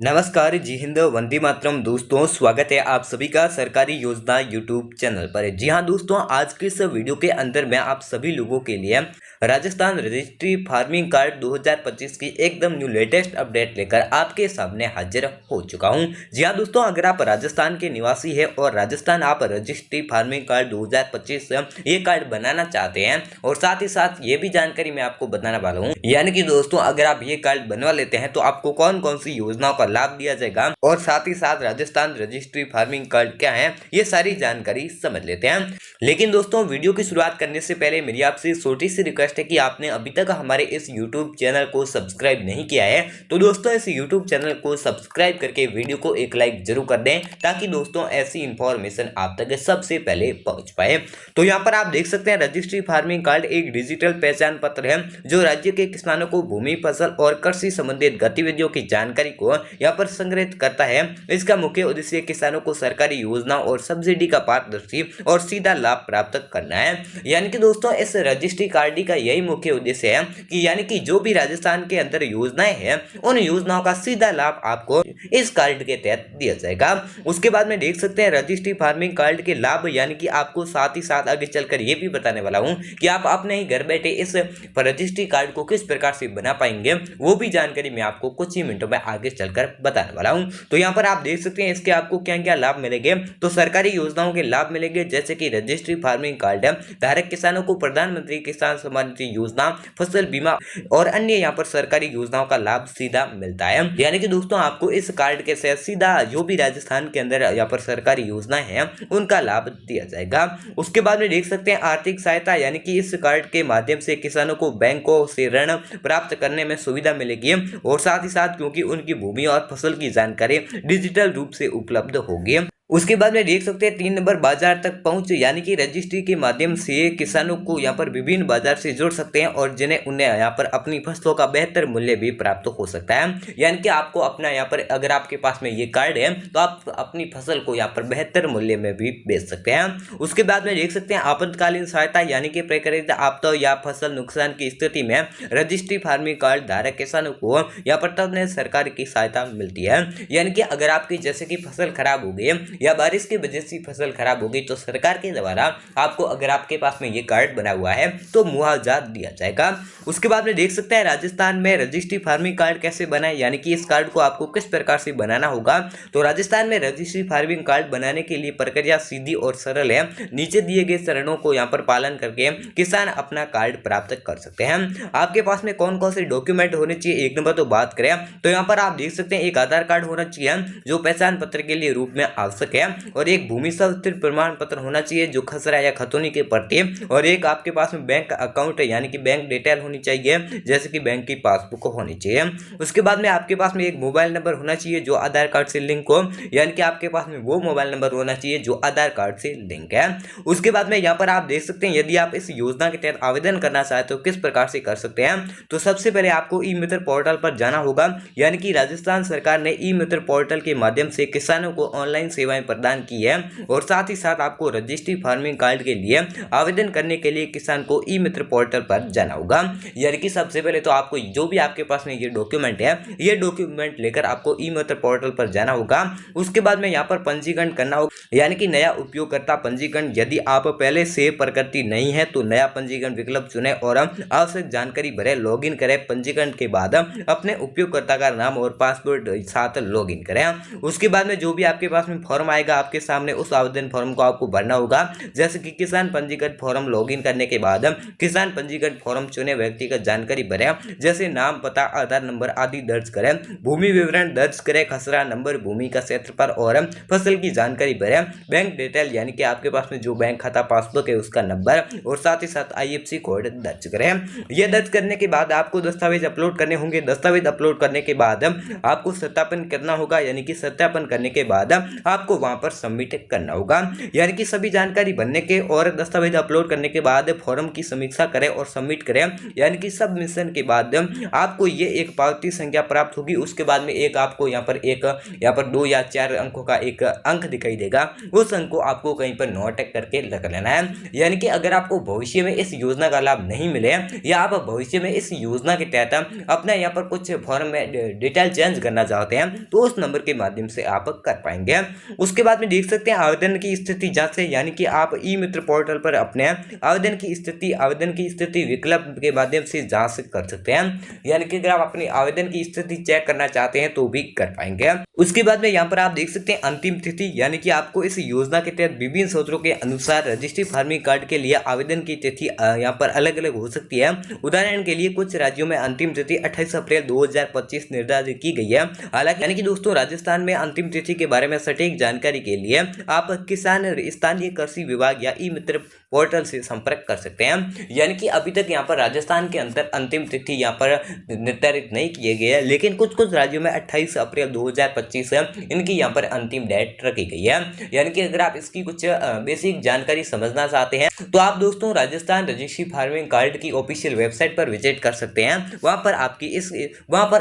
नमस्कार, जी हिंद, वंदे मातरम। दोस्तों, स्वागत है आप सभी का सरकारी योजना यूट्यूब चैनल पर। जी हाँ दोस्तों, आज के इस वीडियो के अंदर मैं आप सभी लोगों के लिए राजस्थान रजिस्ट्री फार्मिंग कार्ड 2025 की एकदम न्यू लेटेस्ट अपडेट लेकर आपके सामने हाजिर हो चुका हूं। जी हाँ दोस्तों, अगर आप राजस्थान के निवासी हैं और राजस्थान आप रजिस्ट्री फार्मिंग कार्ड 2025 ये कार्ड बनाना चाहते हैं और साथ ही साथ ये भी जानकारी मैं आपको बताने वाला हूँ, यानी कि दोस्तों अगर आप ये कार्ड बनवा लेते हैं तो आपको कौन कौन सी योजनाओं का लाभ दिया जाएगा और साथ ही साथ राजस्थान रजिस्ट्री फार्मिंग कार्ड क्या है, ये सारी जानकारी समझ लेते हैं। लेकिन दोस्तों, वीडियो की शुरुआत करने से पहले मेरी आपसे छोटी सी रिक्वेस्ट है कि आपने अभी तक हमारे इस YouTube चैनल को सब्सक्राइब नहीं किया है तो दोस्तों इस YouTube चैनल को सब्सक्राइब करके वीडियो को एक लाइक जरूर कर दें, ताकि दोस्तों ऐसी इंफॉर्मेशन आप तक सबसे पहले पहुंच पाए। तो यहाँ पर आप देख सकते हैं, रजिस्ट्री फार्मिंग कार्ड एक डिजिटल पहचान पत्र है जो राज्य के किसानों को भूमि, फसल और कृषि संबंधित गतिविधियों की जानकारी को यहाँ पर संग्रहित करता है। इसका मुख्य उद्देश्य किसानों को सरकारी योजना और सब्सिडी का पारदर्शी और सीधा लाभ प्राप्त करना है। यानी कि दोस्तों इस रजिस्ट्री कार्ड का यही मुख्य उद्देश्य है कि यानी कि जो भी राजस्थान के अंदर योजनाएं हैं उन योजनाओं का सीधा लाभ आपको इस कार्ड के तहत दिया जाएगा। उसके बाद में देख सकते हैं रजिस्ट्री फार्मिंग कार्ड के लाभ, यानी कि आपको साथ ही साथ आगे चलकर ये भी बताने वाला हूं कि आप अपने ही घर बैठे इस रजिस्ट्री कार्ड को किस प्रकार से बना पाएंगे, वो भी जानकारी मैं आपको कुछ ही मिनटों में आगे चलकर बताने वाला हूं। तो यहाँ पर आप देख सकते हैं इसके आपको क्या क्या लाभ मिलेंगे। तो सरकारी योजनाओं के लाभ मिलेंगे, जैसे कि रजिस्ट्री फार्मिंग कार्ड धारक किसानों को प्रधानमंत्री किसान सम्मान निधि योजना, फसल बीमा और अन्य यहाँ पर सरकारी योजनाओं का लाभ सीधा मिलता है। यानी कि दोस्तों आपको इस कार्ड के साथ सीधा जो भी राजस्थान के अंदर यहाँ पर सरकारी योजनाएं हैं उनका लाभ दिया जाएगा। उसके बाद में देख सकते हैं आर्थिक सहायता, यानी कि इस कार्ड के माध्यम से किसानों को बैंकों से ऋण प्राप्त करने में सुविधा मिलेगी और साथ ही साथ क्योंकि उनकी भूमि और फसल की जानकारी डिजिटल रूप से उपलब्ध होगी। उसके बाद में देख सकते हैं 3 नंबर बाजार तक पहुंच, यानी कि रजिस्ट्री के माध्यम से किसानों को यहाँ पर विभिन्न बाजार से जोड़ सकते हैं और जिन्हें उन्हें यहाँ पर अपनी फसलों का बेहतर मूल्य भी प्राप्त हो सकता है। यानी कि आपको अपना यहाँ पर अगर आपके पास में ये कार्ड है तो आप अपनी फसल को यहाँ पर बेहतर मूल्य में भी बेच सकते हैं। उसके बाद में देख सकते हैं आपातकालीन सहायता, यानी कि प्रकृति आपदा या फसल नुकसान की स्थिति में रजिस्ट्री फार्मिंग कार्ड धारक किसानों को यहाँ पर तब सरकार की सहायता मिलती है। यानी कि अगर आपकी जैसे कि फसल खराब हो गई या बारिश की वजह से फसल खराब हो गई तो सरकार के द्वारा आपको, अगर आपके पास में ये कार्ड बना हुआ है, तो मुआवजा दिया जाएगा। उसके बाद में देख सकते हैं राजस्थान में रजिस्ट्री फार्मिंग कार्ड कैसे बनाए, यानी कि इस कार्ड को आपको किस प्रकार से बनाना होगा। तो राजस्थान में रजिस्ट्री फार्मिंग कार्ड बनाने के लिए प्रक्रिया सीधी और सरल है। नीचे दिए गए चरणों को यहाँ पर पालन करके किसान अपना कार्ड प्राप्त कर सकते हैं। आपके पास में कौन कौन से डॉक्यूमेंट होने चाहिए, एक नंबर तो बात करें तो यहाँ पर आप देख सकते हैं एक आधार कार्ड होना चाहिए जो पहचान पत्र के लिए रूप में आवश्यक है, और एक भूमि स्थिर प्रमाण पत्र होना चाहिए जो खसरा या खतौनी के प्रति, और एक आपके पास में बैंक अकाउंट यानी कि बैंक डिटेल होनी चाहिए, जैसे कि बैंक की पासबुक होनी चाहिए। उसके बाद में आपके पास में एक मोबाइल नंबर होना चाहिए जो आधार कार्ड से लिंक हो, यानी कि आपके पास में वो मोबाइल नंबर होना चाहिए जो आधार कार्ड से लिंक है। उसके बाद में यहाँ पर आप देख सकते हैं यदि आप इस योजना के तहत आवेदन करना चाहते हो किस प्रकार से कर सकते हैं, तो सबसे पहले आपको ई मित्र पोर्टल पर जाना होगा। यानी कि राजस्थान सरकार ने ई मित्र पोर्टल के माध्यम से किसानों को ऑनलाइन सेवाएं प्रदान की है, और साथ ही साथ आपको रजिस्ट्री फार्मिंग कार्ड के लिए आवेदन करने के लिए किसान को ई मित्र पोर्टल पर जाना होगा। यानी कि सबसे पहले तो आपको जो भी आपके पास में ये डॉक्यूमेंट है, ये डॉक्यूमेंट लेकर आपको ई मित्र पोर्टल पर जाना होगा। उसके बाद में यहाँ पर पंजीकरण करना होगा, यानी कि नया उपयोगकर्ता पंजीकरण। यदि आप पहले से प्रकृति नहीं है तो नया पंजीकरण विकल्प चुने और आवश्यक जानकारी भरे, लॉगिन करें। पंजीकरण के बाद अपने उपयोगकर्ता का नाम और पासवर्ड साथ लॉगिन करें। उसके बाद में जो भी आपके पास में फॉर्म आएगा आपके सामने, उस आवेदन फॉर्म को आपको भरना होगा। जैसे कि किसान पंजीकरण फॉर्म लॉगिन करने के बाद किसान पंजीकरण फॉर्म चुने व्यक्तिगत जानकारी भरें, जैसे नाम, पता, आधार नंबर आदि दर्ज करें। भूमि विवरण दर्ज करें, खसरा नंबर, भूमि का क्षेत्रफल और फसल की जानकारी भरें। बैंक डिटेल, यानी कि आपके पास में जो बैंक खाता पासबुक है उसका नंबर, और साथ ही साथ IFSC कोड दर्ज करें। यह दर्ज करने के बाद आपको दस्तावेज अपलोड करने होंगे। दस्तावेज अपलोड करने के बाद आपको सत्यापन करना होगा, यानी कि सत्यापन करने के बाद आपको आपको वहां पर सबमिट करना होगा। यानी कि सभी जानकारी भरने के और दस्तावेज अपलोड करने के बाद फॉर्म की समीक्षा करें और सबमिट करें। यानी कि सबमिशन के बाद आपको ये एक पावती संख्या प्राप्त होगी। उसके बाद में एक आपको यहाँ पर 2 या 4 अंकों का एक अंक दिखाई देगा। उस अंक को आपको कहीं पर नोट करके रख लेना है। यानी कि अगर आपको भविष्य में इस योजना का लाभ नहीं मिले या आप भविष्य में इस योजना के तहत अपना यहाँ पर कुछ फॉर्म में डिटेल चेंज करना चाहते हैं तो उस नंबर के माध्यम से आप कर पाएंगे। उसके बाद में देख सकते हैं आवेदन की स्थिति जांच है। यानी कि आप ई मित्र पोर्टल पर अपने आवेदन की स्थिति विकल्प के माध्यम से जांच कर सकते हैं। यानी कि अगर आप अपनी आवेदन की स्थिति चेक करना चाहते हैं तो भी कर पाएंगे। उसके बाद में यहाँ पर आप देख सकते हैं अंतिम तिथि। यानी कि आपको इस योजना के तहत विभिन्न सूत्रों के अनुसार रजिस्ट्री फार्मिंग कार्ड के लिए आवेदन की तिथि यहाँ पर अलग अलग हो सकती है। उदाहरण के लिए कुछ राज्यों में अंतिम तिथि 28 अप्रैल 2025 निर्धारित की गई है। हालांकि यानी कि दोस्तों राजस्थान में अंतिम तिथि के बारे में सटीक जानकारी के लिए आप किसान स्थानीय कृषि विभाग या ई मित्र पोर्टल से संपर्क कर सकते हैं। यानी कि अभी तक यहाँ पर राजस्थान के अंदर अंतिम तिथि यहाँ पर निर्धारित नहीं किए गए हैं, लेकिन कुछ राज्यों में 28 अप्रैल 2025 इनकी यहाँ पर अंतिम डेट रखी गई है। यानी कि अगर आप इसकी कुछ बेसिक जानकारी समझना चाहते हैं तो आप दोस्तों राजस्थान रजिस्ट्री फार्मिंग कार्ड की ऑफिशियल वेबसाइट पर विजिट कर सकते हैं। वहां पर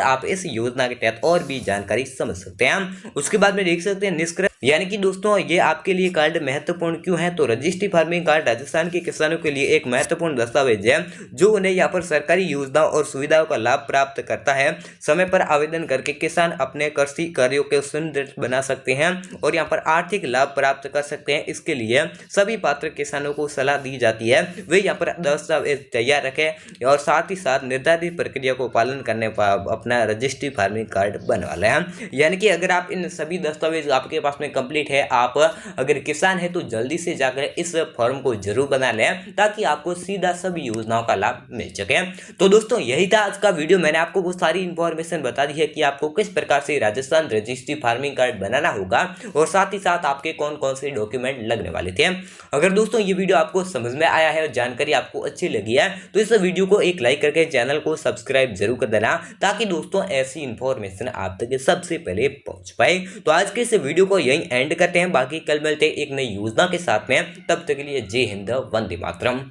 आप इस योजना के तहत और भी जानकारी समझ सकते हैं। उसके बाद में देख सकते हैं निष्कर्ष। यानी कि दोस्तों ये आपके लिए कार्ड महत्वपूर्ण क्यों है, तो रजिस्ट्री फार्मिंग कार्ड राजस्थान के किसानों के लिए एक महत्वपूर्ण दस्तावेज है जो उन्हें यहाँ पर सरकारी योजनाओं और सुविधाओं का लाभ प्राप्त करता है। समय पर आवेदन करके किसान अपने कृषि कार्यों को सुदृढ़ बना सकते हैं और यहाँ पर आर्थिक लाभ प्राप्त कर सकते हैं। इसके लिए सभी पात्र किसानों को सलाह दी जाती है वे यहाँ पर दस्तावेज तैयार रखें और साथ ही साथ निर्धारित प्रक्रिया को पालन करने पर अपना रजिस्ट्री फार्मिंग कार्ड बनवा लें। यानी कि अगर आप इन सभी दस्तावेज आपके पास में कंप्लीट है, आप अगर किसान है तो जल्दी से जाकर इस फॉर्म को जरूर बना लें ताकि आपको सीधा सभी योजनाओं का लाभ मिल सके। तो दोस्तों यही था आज का वीडियो। मैंने आपको वो सारी इंफॉर्मेशन बता दी है कि आपको किस प्रकार से राजस्थान रजिस्ट्री फार्मिंग कार्ड बनाना होगा और साथ ही साथ आपके कौन कौन से डॉक्यूमेंट लगने वाले थे। अगर दोस्तों ये वीडियो आपको समझ में आया है और जानकारी आपको अच्छी लगी है तो इस वीडियो को एक लाइक करके चैनल को सब्सक्राइब जरूर कर देना ताकि दोस्तों ऐसी इंफॉर्मेशन आप तक सबसे पहले पहुंच पाए। तो आज के इस वीडियो को यहीं एंड करते हैं, बाकी कल मिलते हैं एक नई योजना के साथ में। तब तक के लिए जय हिंद, वंदे मातरम।